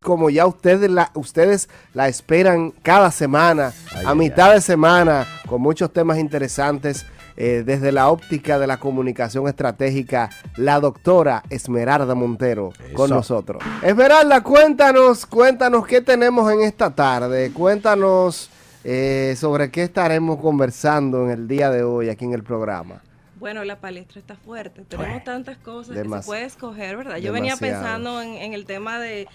como ya ustedes la esperan cada semana, mitad de semana, con muchos temas interesantes. Desde la óptica de la comunicación estratégica, la doctora Esmeralda Montero con nosotros. Esmeralda, cuéntanos qué tenemos en esta tarde, cuéntanos sobre qué estaremos conversando en el día de hoy aquí en el programa. Bueno, la palestra está fuerte, tenemos tantas cosas que se puede escoger, ¿verdad? Yo demasiado. venía pensando en el tema de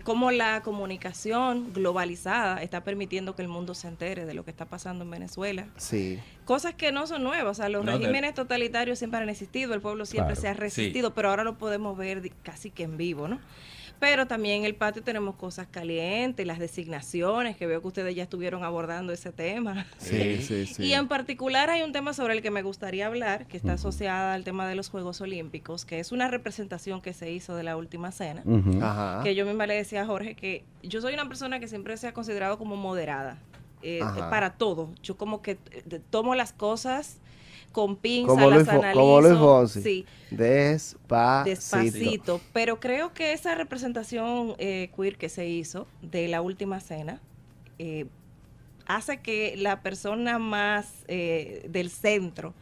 cómo la comunicación globalizada está permitiendo que el mundo se entere de lo que está pasando en Venezuela. Sí. Cosas que no son nuevas, o sea, los regímenes totalitarios siempre han existido, el pueblo siempre se ha resistido, pero ahora lo podemos ver casi que en vivo, ¿no? Pero también en el patio tenemos cosas calientes, las designaciones, que veo que ustedes ya estuvieron abordando ese tema. Sí. Y en particular hay un tema sobre el que me gustaría hablar, que está asociada al tema de los Juegos Olímpicos, que es una representación que se hizo de la última cena, que yo misma le decía a Jorge que yo soy una persona que siempre se ha considerado como moderada para todo. Yo como que tomo las cosas con pinzas, las analizo. Como Luis Fonsi. Sí. Despacito. Pero creo que esa representación queer que se hizo de la última cena hace que la persona más del centro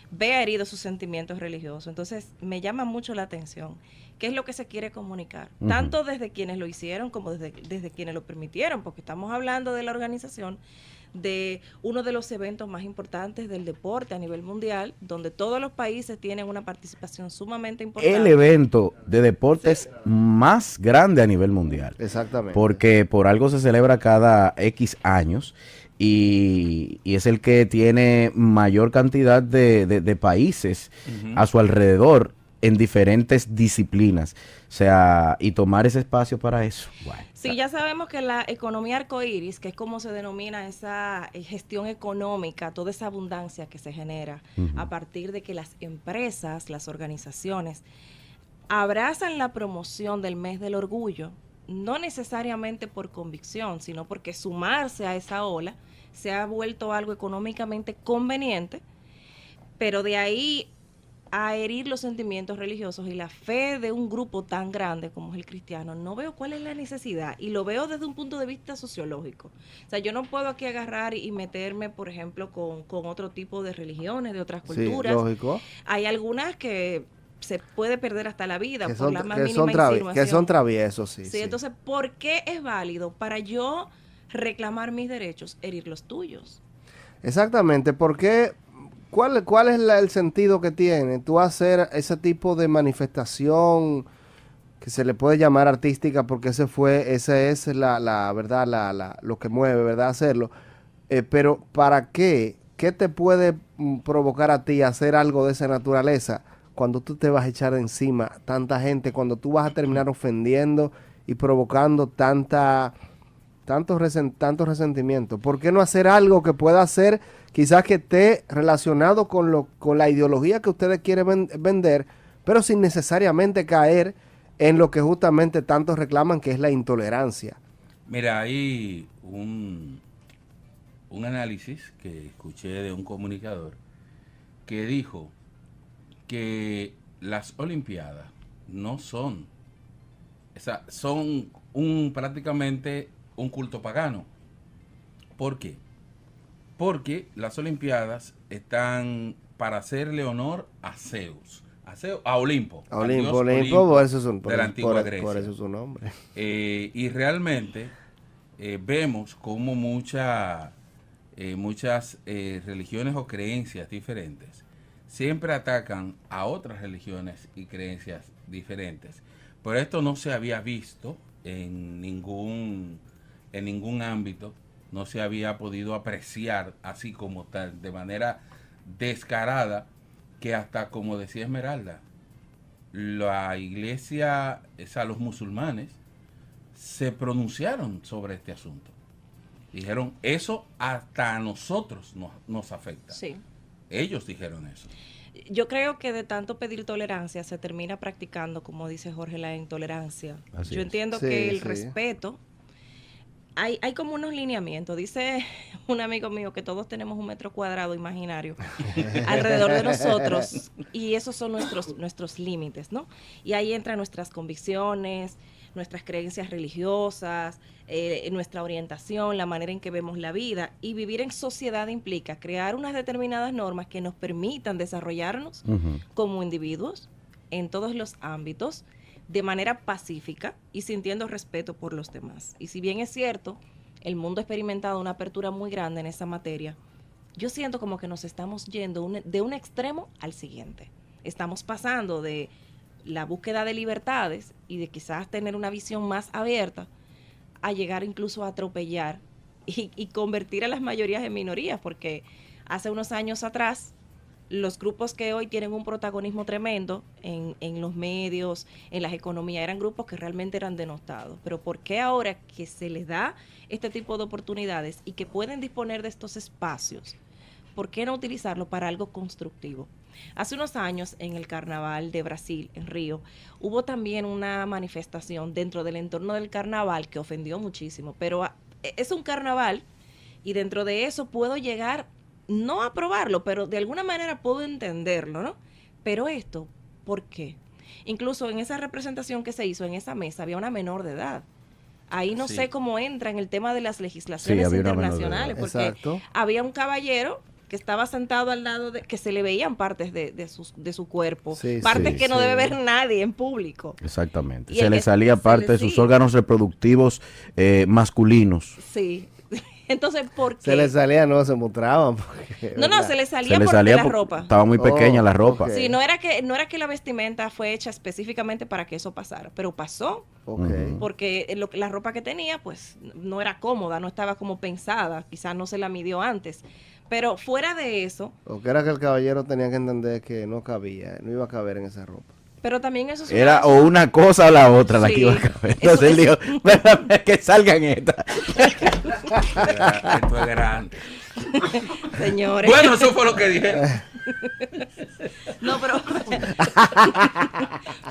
vea heridos sus sentimientos religiosos. Entonces, me llama mucho la atención. ¿Qué es lo que se quiere comunicar? Tanto desde quienes lo hicieron como desde quienes lo permitieron, porque estamos hablando de la organización de uno de los eventos más importantes del deporte a nivel mundial, donde todos los países tienen una participación sumamente importante. El evento de deportes más grande a nivel mundial. Exactamente. Porque por algo se celebra cada X años y es el que tiene mayor cantidad de países a su alrededor en diferentes disciplinas. O sea, y tomar ese espacio para eso. Bueno. Sí, ya sabemos que la economía arcoíris, que es como se denomina esa gestión económica, toda esa abundancia que se genera a partir de que las empresas, las organizaciones, abrazan la promoción del mes del orgullo, no necesariamente por convicción, sino porque sumarse a esa ola se ha vuelto algo económicamente conveniente, pero de ahí a herir los sentimientos religiosos y la fe de un grupo tan grande como es el cristiano, no veo cuál es la necesidad, y lo veo desde un punto de vista sociológico. O sea, yo no puedo aquí agarrar y meterme, por ejemplo, con otro tipo de religiones, de otras culturas. Sí, lógico. Hay algunas que se puede perder hasta la vida que por son, la más que mínima insinuación. Que son traviesos, sí. Entonces, ¿por qué es válido para yo reclamar mis derechos, herir los tuyos? Exactamente, porque ¿cuál es el sentido que tiene tú hacer ese tipo de manifestación que se le puede llamar artística, porque esa es la verdad, lo que mueve, ¿verdad? Hacerlo. Pero ¿para qué? ¿Qué te puede provocar a ti hacer algo de esa naturaleza cuando tú te vas a echar encima tanta gente, cuando tú vas a terminar ofendiendo y provocando tanto resentimiento? ¿Por qué no hacer algo que pueda ser quizás que esté relacionado con la ideología que ustedes quieren vender, pero sin necesariamente caer en lo que justamente tantos reclaman, que es la intolerancia? Mira, hay un análisis que escuché de un comunicador que dijo que las Olimpiadas no son, o sea, son prácticamente un culto pagano. ¿Por qué? Porque las Olimpiadas están para hacerle honor a Zeus, a Olimpo. A Olimpo, por eso de la antigua Grecia. Por eso es su nombre. Y realmente vemos como muchas religiones o creencias diferentes siempre atacan a otras religiones y creencias diferentes. Pero esto no se había visto en ningún ámbito, no se había podido apreciar así como tal, de manera descarada, que hasta, como decía Esmeralda, la iglesia, o sea, los musulmanes, se pronunciaron sobre este asunto. Dijeron, eso hasta a nosotros nos afecta. Sí. Ellos dijeron eso. Yo creo que de tanto pedir tolerancia se termina practicando, como dice Jorge, la intolerancia. Yo entiendo que el respeto, hay como unos lineamientos. Dice un amigo mío que todos tenemos un metro cuadrado imaginario alrededor de nosotros, y esos son nuestros límites, ¿no? Y ahí entran nuestras convicciones, nuestras creencias religiosas, nuestra orientación, la manera en que vemos la vida. Y vivir en sociedad implica crear unas determinadas normas que nos permitan desarrollarnos como individuos en todos los ámbitos, de manera pacífica y sintiendo respeto por los demás. Y si bien es cierto, el mundo ha experimentado una apertura muy grande en esa materia, yo siento como que nos estamos yendo de un extremo al siguiente. Estamos pasando de la búsqueda de libertades y de quizás tener una visión más abierta a llegar incluso a atropellar y convertir a las mayorías en minorías, porque hace unos años atrás los grupos que hoy tienen un protagonismo tremendo en los medios, en las economías, eran grupos que realmente eran denostados. Pero ¿por qué ahora que se les da este tipo de oportunidades y que pueden disponer de estos espacios, por qué no utilizarlo para algo constructivo? Hace unos años, en el Carnaval de Brasil, en Río, hubo también una manifestación dentro del entorno del carnaval que ofendió muchísimo, pero es un carnaval y dentro de eso puedo llegar no a aprobarlo, pero de alguna manera puedo entenderlo, ¿no? Pero esto, ¿por qué? Incluso en esa representación que se hizo en esa mesa había una menor de edad. Ahí no sé cómo entra en el tema de las legislaciones internacionales, porque Exacto. había un caballero que estaba sentado al lado de, que se le veían partes de su cuerpo, partes que no debe ver nadie en público. Exactamente. Se le salía parte de sus órganos reproductivos masculinos. Sí. Entonces, ¿por qué? Se le salía, no, se mostraban. Porque, no, se le salía por la ropa. Estaba muy pequeña la ropa. Okay. Sí, no era que la vestimenta fue hecha específicamente para que eso pasara, pero pasó. Okay. Porque la ropa que tenía, pues, no era cómoda, no estaba como pensada, quizás no se la midió antes. Pero fuera de eso... O que era que el caballero tenía que entender que no cabía, no iba a caber en esa ropa. Pero también eso es era o una cosa o la otra la que iba a caber. Entonces él dijo, que salgan estas. Esto es grande. Señores. Bueno, eso fue lo que dije. No, pero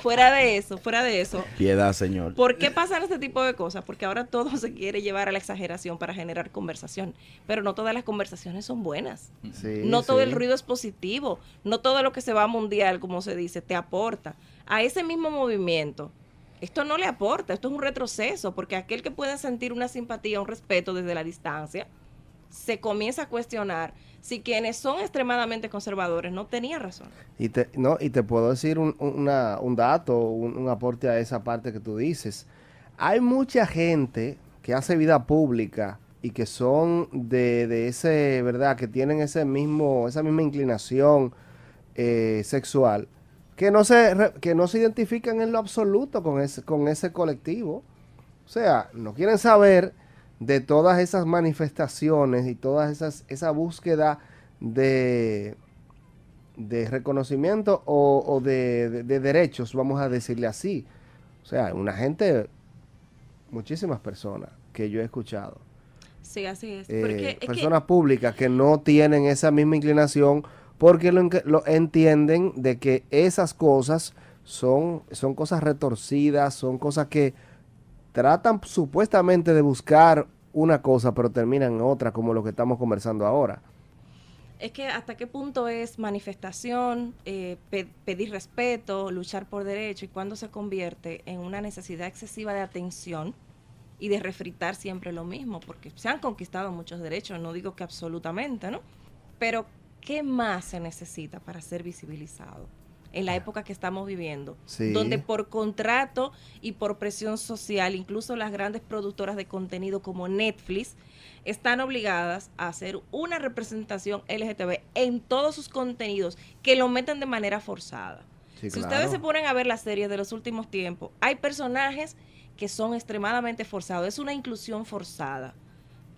fuera de eso. Piedad, señor. ¿Por qué pasan este tipo de cosas? Porque ahora todo se quiere llevar a la exageración para generar conversación, pero no todas las conversaciones son buenas. Sí, no todo el ruido es positivo, no todo lo que se va mundial, como se dice, te aporta. A ese mismo movimiento, esto no le aporta, esto es un retroceso, porque aquel que puede sentir una simpatía, un respeto desde la distancia, se comienza a cuestionar si quienes son extremadamente conservadores no tenían razón. Y te puedo decir un dato, un aporte a esa parte que tú dices. Hay mucha gente que hace vida pública y que son de ese, ¿verdad? Que tienen esa misma inclinación sexual, que no se identifican en lo absoluto con ese colectivo. O sea, no quieren saber de todas esas manifestaciones y esa búsqueda de reconocimiento o de derechos, vamos a decirle así. O sea, muchísimas personas que yo he escuchado. Sí, así es. Personas públicas que no tienen esa misma inclinación porque lo entienden de que esas cosas son cosas retorcidas, son cosas que tratan supuestamente de buscar una cosa, pero terminan en otra, como lo que estamos conversando ahora. Es que hasta qué punto es manifestación, pedir respeto, luchar por derecho, y cuándo se convierte en una necesidad excesiva de atención y de refritar siempre lo mismo, porque se han conquistado muchos derechos, no digo que absolutamente, ¿no? Pero, ¿qué más se necesita para ser visibilizado? En la época que estamos viviendo, donde por contrato y por presión social, incluso las grandes productoras de contenido como Netflix están obligadas a hacer una representación LGTB en todos sus contenidos, que lo metan de manera forzada. Sí, si ustedes se ponen a ver las series de los últimos tiempos, hay personajes que son extremadamente forzados, es una inclusión forzada,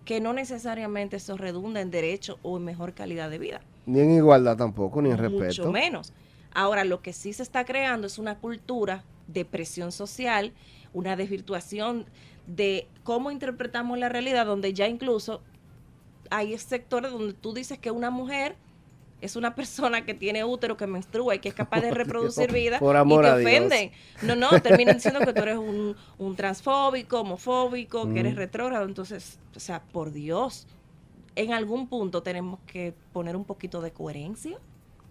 que no necesariamente eso redunda en derecho o en mejor calidad de vida. Ni en igualdad tampoco, ni en respeto. Mucho menos. Ahora, lo que sí se está creando es una cultura de presión social, una desvirtuación de cómo interpretamos la realidad, donde ya incluso hay sectores donde tú dices que una mujer es una persona que tiene útero, que menstrua y que es capaz de reproducir vida, por amor y te a Dios. ofenden. No, terminan diciendo que tú eres un transfóbico, homofóbico, que eres retrógrado. Entonces, o sea, por Dios, en algún punto tenemos que poner un poquito de coherencia.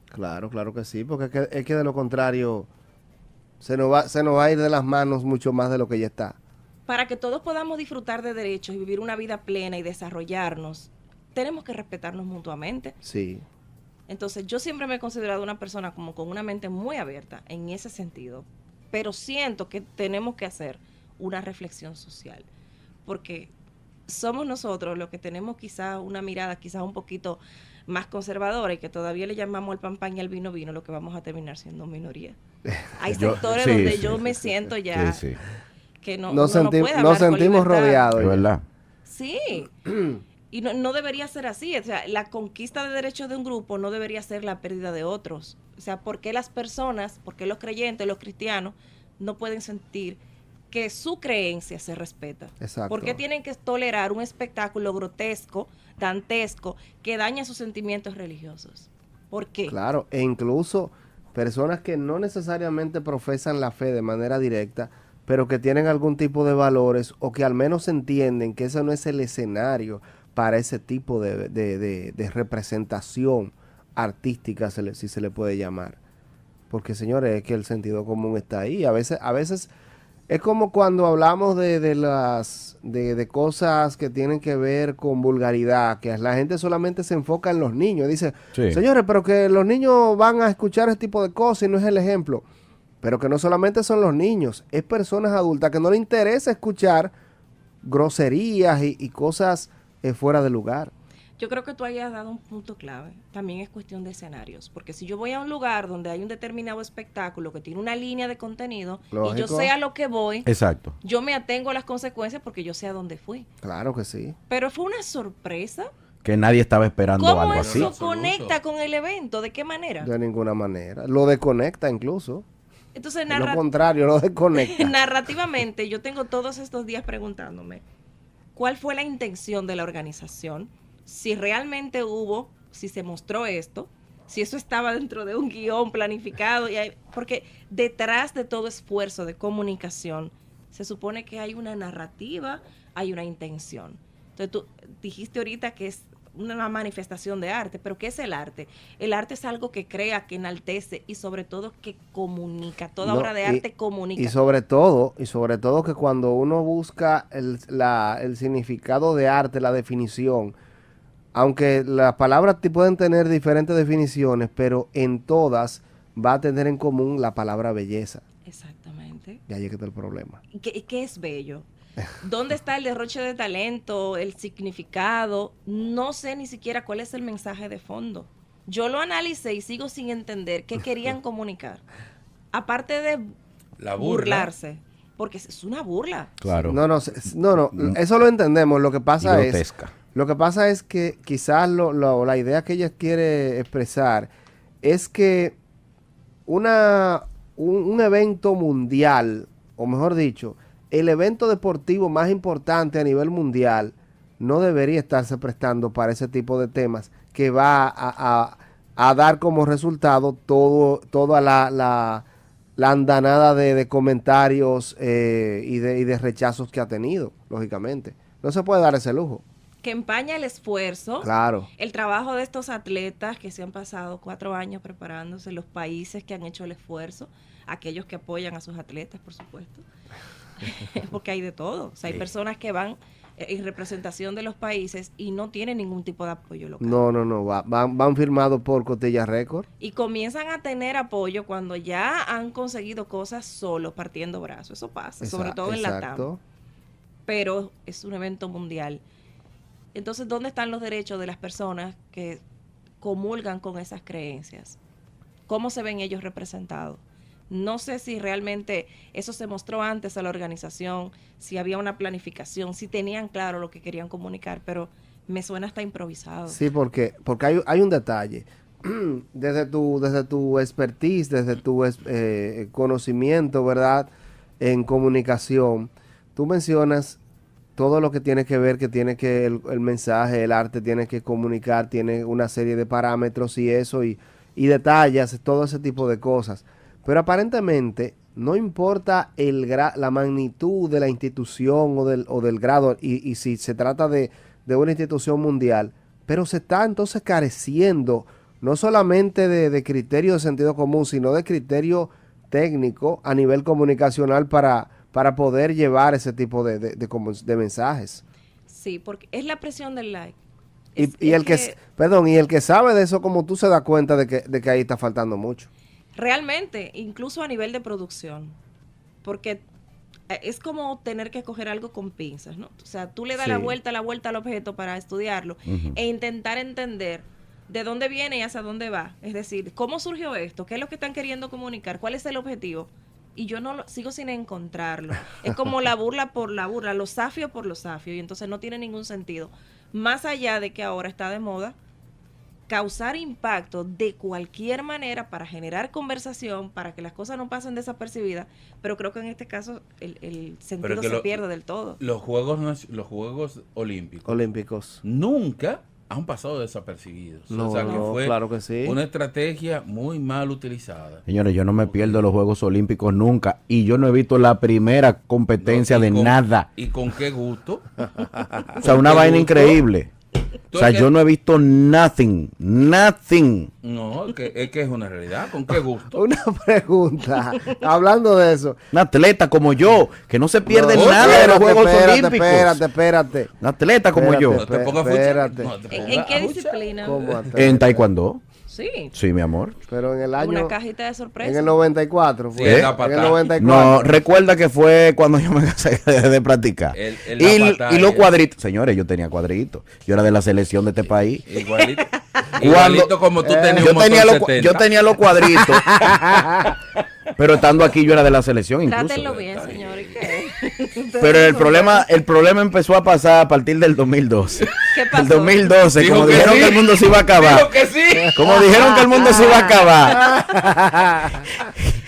Claro que sí, porque es que de lo contrario se nos va a ir de las manos mucho más de lo que ya está. Para que todos podamos disfrutar de derechos y vivir una vida plena y desarrollarnos, tenemos que respetarnos mutuamente. Sí. Entonces, yo siempre me he considerado una persona como con una mente muy abierta en ese sentido, pero siento que tenemos que hacer una reflexión social, porque somos nosotros los que tenemos quizás una mirada quizás un poquito más conservadora y que todavía le llamamos al pan pan y al vino vino, lo que vamos a terminar siendo minoría. Hay sectores donde yo me siento ya que no puede hablar nos con sentimos libertad. rodeados. Es verdad. Sí. Y no debería ser así. O sea, la conquista de derechos de un grupo no debería ser la pérdida de otros. O sea, ¿por qué las personas, por qué los creyentes, los cristianos, no pueden sentir que su creencia se respeta? Exacto. ¿Por qué tienen que tolerar un espectáculo grotesco, dantesco, que daña sus sentimientos religiosos? ¿Por qué? Claro, e incluso personas que no necesariamente profesan la fe de manera directa, pero que tienen algún tipo de valores o que al menos entienden que ese no es el escenario para ese tipo de representación artística, si se le puede llamar. Porque, señores, es que el sentido común está ahí. A veces es como cuando hablamos de cosas que tienen que ver con vulgaridad, que la gente solamente se enfoca en los niños. Dice, señores, pero que los niños van a escuchar este tipo de cosas y no es el ejemplo. Pero que no solamente son los niños, es personas adultas que no les interesa escuchar groserías y cosas fuera de lugar. Yo creo que tú hayas dado un punto clave. También es cuestión de escenarios. Porque si yo voy a un lugar donde hay un determinado espectáculo que tiene una línea de contenido, lógico, y yo sé a lo que voy, exacto, yo me atengo a las consecuencias porque yo sé a dónde fui. Claro que sí. Pero fue una sorpresa. que nadie estaba esperando ¿Cómo algo así. eso conecta con el evento? ¿De qué manera? De ninguna manera. Lo desconecta incluso. Entonces, Lo contrario, lo desconecta. narrativamente, yo tengo todos estos días preguntándome, ¿cuál fue la intención de la organización? Si realmente hubo, si se mostró esto, si eso estaba dentro de un guión planificado, porque detrás de todo esfuerzo de comunicación, se supone que hay una narrativa, hay una intención. Entonces tú dijiste ahorita que es una manifestación de arte, pero ¿qué es el arte? El arte es algo que crea, que enaltece y sobre todo que comunica. Toda obra de arte comunica. Y sobre todo que cuando uno busca el significado de arte, la definición, aunque las palabras pueden tener diferentes definiciones, pero en todas va a tener en común la palabra belleza. Exactamente. Y ahí es que está el problema. ¿Qué es bello? ¿Dónde está el derroche de talento, el significado? No sé ni siquiera cuál es el mensaje de fondo. Yo lo analicé y sigo sin entender qué querían comunicar. Aparte de la burlarse, porque es una burla. Claro. No, eso lo entendemos. Lo que pasa es que quizás la idea que ella quiere expresar es que un evento mundial, o mejor dicho, el evento deportivo más importante a nivel mundial no debería estarse prestando para ese tipo de temas que va a dar como resultado toda la andanada de comentarios y de rechazos que ha tenido, lógicamente. No se puede dar ese lujo. Que empaña el esfuerzo, claro, el trabajo de estos atletas que se han pasado 4 años preparándose, los países que han hecho el esfuerzo, aquellos que apoyan a sus atletas, por supuesto. Porque hay de todo. O sea, hay personas que van en representación de los países y no tienen ningún tipo de apoyo local. No, van firmados por Cotilla Record. Y comienzan a tener apoyo cuando ya han conseguido cosas solo, partiendo brazos. Eso pasa, sobre todo en la TAM. Pero es un evento mundial. Entonces, ¿dónde están los derechos de las personas que comulgan con esas creencias? ¿Cómo se ven ellos representados? No sé si realmente eso se mostró antes a la organización, si había una planificación, si tenían claro lo que querían comunicar, pero me suena hasta improvisado. Sí, porque hay un detalle. Desde tu expertise, desde tu conocimiento, ¿verdad?, en comunicación, tú mencionas todo lo que tiene que ver, el mensaje, el arte tiene que comunicar, tiene una serie de parámetros y eso, y detalles, todo ese tipo de cosas. Pero aparentemente no importa la magnitud de la institución o del grado, y si se trata de una institución mundial, pero se está entonces careciendo no solamente de criterio de sentido común, sino de criterio técnico a nivel comunicacional para poder llevar ese tipo de mensajes. Sí, porque es la presión del like. Y el que sabe de eso como tú se da cuenta de que ahí está faltando mucho. Realmente, incluso a nivel de producción, porque es como tener que coger algo con pinzas, ¿no? O sea, tú le das la vuelta al objeto para estudiarlo e intentar entender de dónde viene y hacia dónde va. Es decir, ¿cómo surgió esto? ¿Qué es lo que están queriendo comunicar? ¿Cuál es el objetivo? Y yo sigo sin encontrarlo. Es como la burla por la burla, lo zafio por lo zafio, y entonces no tiene ningún sentido. Más allá de que ahora está de moda causar impacto de cualquier manera para generar conversación, para que las cosas no pasen desapercibidas, pero creo que en este caso el sentido se pierde del todo. Los Juegos Olímpicos nunca han pasado desapercibidos. No, o sea, que fue claro que sí. una estrategia muy mal utilizada. Señores, yo no me pierdo los Juegos Olímpicos nunca y yo no he visto la primera competencia de nada. ¿Y con qué gusto? O sea, una vaina increíble. O sea, yo no he visto nothing. No, es que es una realidad. ¿Con qué gusto? Una pregunta, hablando de eso. Un atleta como yo, que no se pierde nada de los Juegos Olímpicos. Espérate. Un atleta como yo. No te pongas Espérate. ¿En qué disciplina? En taekwondo. Sí. Sí, mi amor. Pero en el año... Una cajita de sorpresa. En el 94. Sí, Fue. en la En patada. el 94. No, recuerda que fue cuando yo me cansé de practicar. Y los cuadritos. Señores, yo tenía cuadritos. Yo era de la selección de este país. Igualito como tú tenías un motor 70. Yo tenía los cuadritos. Pero estando aquí yo era de la selección incluso. Trátenlo bien, señores. Pero el problema empezó a pasar a partir del 2012. ¿Qué pasó? El 2012, Dijo como que dijeron sí. que el mundo se iba a acabar. Dijo que sí. Como dijeron que el mundo se iba a acabar.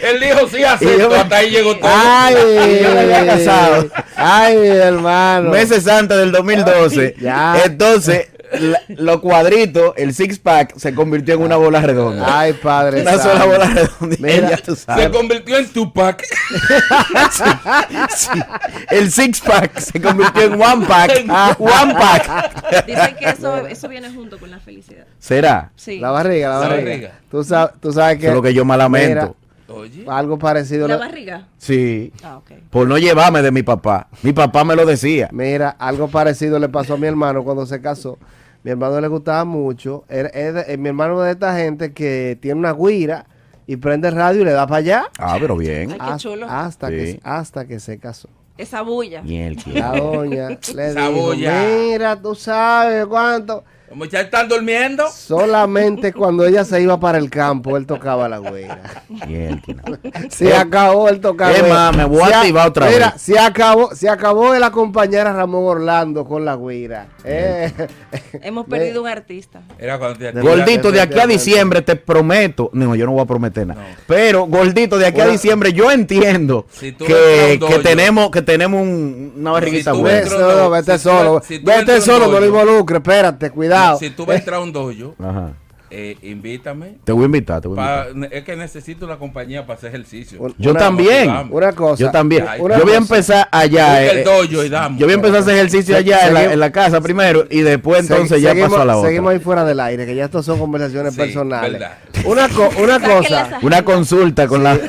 Él dijo sí, Y yo acepto. me- Hasta ahí llegó todo. Ay, Y yo me había casado. Ay, hermano. Meses antes del 2012. Ya. Entonces, los cuadritos, el six pack, se convirtió en una bola redonda. Ay, padre. Una santo. sola bola redonda. y Mira, ya tú Se sabes. convirtió en Tupac. Sí. El six pack se convirtió en one pack. One pack. Dicen que eso viene junto con la felicidad. ¿Será? Sí. La barriga. La barriga. Tú sabes que... Eso es lo que yo me lamento. Oye. Algo parecido. ¿La barriga? Sí. Ah, ok. Por no llevarme de mi papá. Mi papá me lo decía. Mira, algo parecido le pasó a mi hermano cuando se casó. Mi hermano le gustaba mucho. Mi hermano es de esta gente que tiene una guira y prende el radio y le da para allá. Ah, pero bien. Ay, qué chulo. Sí. Hasta que se casó. Esa bulla. La doña le Esa dijo, bulla. mira, tú sabes cuánto. Los muchachos están durmiendo. Solamente cuando ella se iba para el campo, él tocaba la güera. Mielquina. Se acabó el tocar. Es más, me voy a activar otra Mira, vez. se acabó el acompañar a Ramón Orlando con la güira. Hemos perdido un artista. Era cuando te Gordito, de aquí a diciembre te prometo. No, yo no voy a prometer nada. Pero, gordito, de aquí a diciembre yo entiendo Si tú que entras a un tenemos una barriguita Si tú buena. entras- No, vete Si tú solo. ves- si tú entras Vete a un solo, no lo dojo. involucres. Espérate, cuidado. Si tú vas a entrar a un dojo, Ajá. invítame. Te voy a invitar, te voy a invitar. Es que necesito una compañía para hacer ejercicio. Yo Una- también. Una cosa. Yo también. Ay, Yo una voy a cosa. empezar allá. Busca el dojo y damos. Yo voy a empezar a hacer ejercicio allá en la casa primero y después entonces ya seguimos, paso a la otra. seguimos ahí fuera del aire, que ya estos son conversaciones Sí, personales. verdad. Una cosa. Una consulta con la No,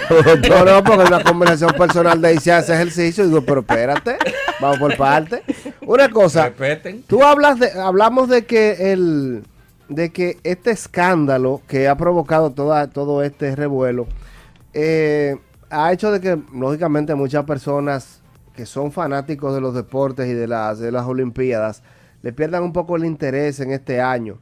porque es una conversación personal de ahí se hace ejercicio. Y digo, pero espérate, vamos por parte. Una cosa, Respeten. tú hablamos de que este escándalo que ha provocado todo este revuelo ha hecho de que, lógicamente, muchas personas que son fanáticos de los deportes y de las Olimpiadas le pierdan un poco el interés en este año.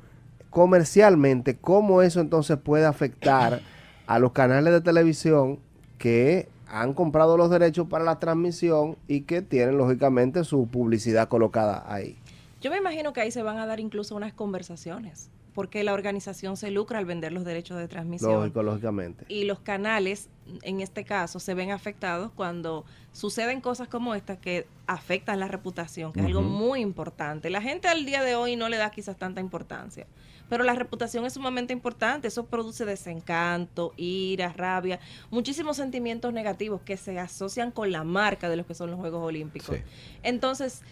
Comercialmente, ¿cómo eso entonces puede afectar a los canales de televisión que han comprado los derechos para la transmisión y que tienen, lógicamente, su publicidad colocada ahí? Yo me imagino que ahí se van a dar incluso unas conversaciones, porque la organización se lucra al vender los derechos de transmisión. Lógicamente. Y los canales, en este caso, se ven afectados cuando suceden cosas como esta que afectan la reputación, que es algo muy importante. La gente al día de hoy no le da quizás tanta importancia, pero la reputación es sumamente importante. Eso produce desencanto, ira, rabia, muchísimos sentimientos negativos que se asocian con la marca de los que son los Juegos Olímpicos. Sí. Entonces,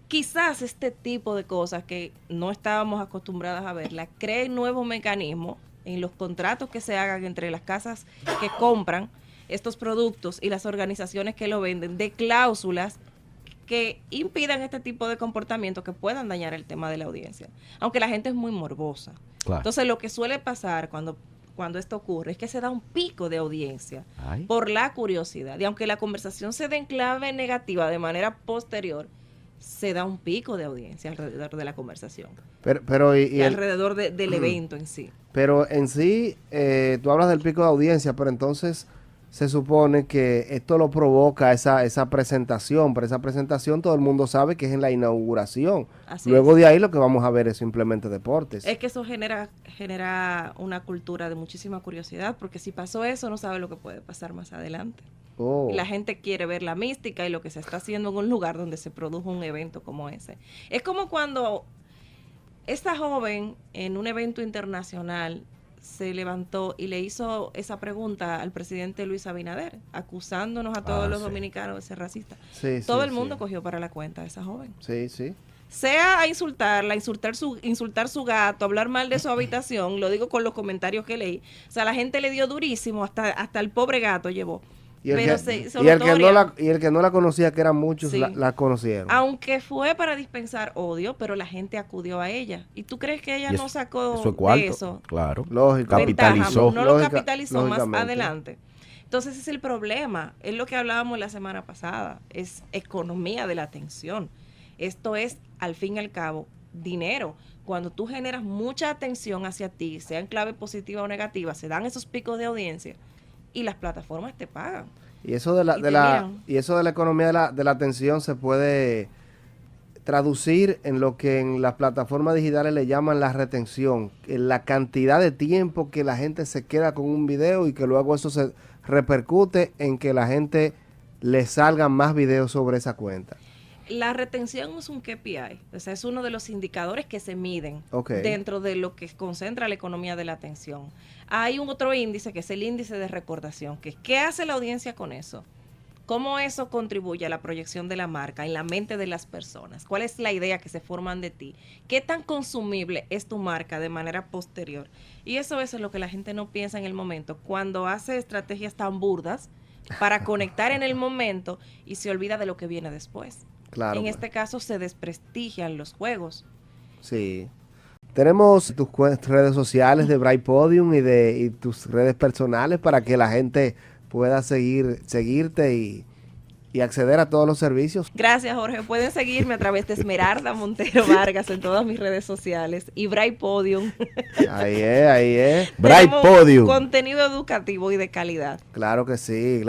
quizás este tipo de cosas que no estábamos acostumbradas a verla, creen nuevos mecanismos en los contratos que se hagan entre las casas que compran estos productos y las organizaciones que lo venden de cláusulas que impidan este tipo de comportamientos que puedan dañar el tema de la audiencia. Aunque la gente es muy morbosa. Claro. Entonces, lo que suele pasar cuando esto ocurre es que se da un pico de audiencia por la curiosidad. Y aunque la conversación se dé en clave negativa de manera posterior, se da un pico de audiencia alrededor de la conversación. Pero y alrededor del evento en sí. Pero en sí, tú hablas del pico de audiencia, pero entonces se supone que esto lo provoca esa presentación. Pero esa presentación todo el mundo sabe que es en la inauguración. Luego de ahí lo que vamos a ver es simplemente deportes. Es que eso genera una cultura de muchísima curiosidad, porque si pasó eso, no sabe lo que puede pasar más adelante. Y la gente quiere ver la mística y lo que se está haciendo en un lugar donde se produjo un evento como ese. Es como cuando esta joven en un evento internacional se levantó y le hizo esa pregunta al presidente Luis Abinader, acusándonos a todos los dominicanos de ser racistas. Todo el mundo cogió para la cuenta a esa joven. Sí, sí. Sea a insultarla, insultar su gato, hablar mal de su habitación, lo digo con los comentarios que leí. O sea, la gente le dio durísimo, hasta el pobre gato llevó. Y el que no la conocía, que eran muchos, la conocieron. Aunque fue para dispensar odio, pero la gente acudió a ella. ¿Y tú crees que ella no sacó de eso? Claro. Lógico. Capitalizó. No lo capitalizó más adelante. Entonces ese es el problema. Es lo que hablábamos la semana pasada. Es economía de la atención. Esto es, al fin y al cabo, dinero. Cuando tú generas mucha atención hacia ti, sea en clave positiva o negativa, se dan esos picos de audiencia y las plataformas te pagan. Y eso de la economía de la atención se puede traducir en lo que en las plataformas digitales le llaman la retención, en la cantidad de tiempo que la gente se queda con un video y que luego eso se repercute en que la gente le salgan más videos sobre esa cuenta. La retención es un KPI, o sea, es uno de los indicadores que se miden dentro de lo que concentra la economía de la atención. Hay un otro índice que es el índice de recordación, que es ¿qué hace la audiencia con eso? ¿Cómo eso contribuye a la proyección de la marca en la mente de las personas? ¿Cuál es la idea que se forman de ti? ¿Qué tan consumible es tu marca de manera posterior? Y eso es lo que la gente no piensa en el momento, cuando hace estrategias tan burdas para conectar en el momento y se olvida de lo que viene después. Claro, este caso se desprestigian los juegos. Sí. Tenemos tus redes sociales de Bright Podium y tus redes personales para que la gente pueda seguirte y acceder a todos los servicios. Gracias, Jorge. Pueden seguirme a través de Esmeralda Montero Vargas en todas mis redes sociales y Bright Podium. Ahí es. Bright Podium. Contenido educativo y de calidad. Claro que sí.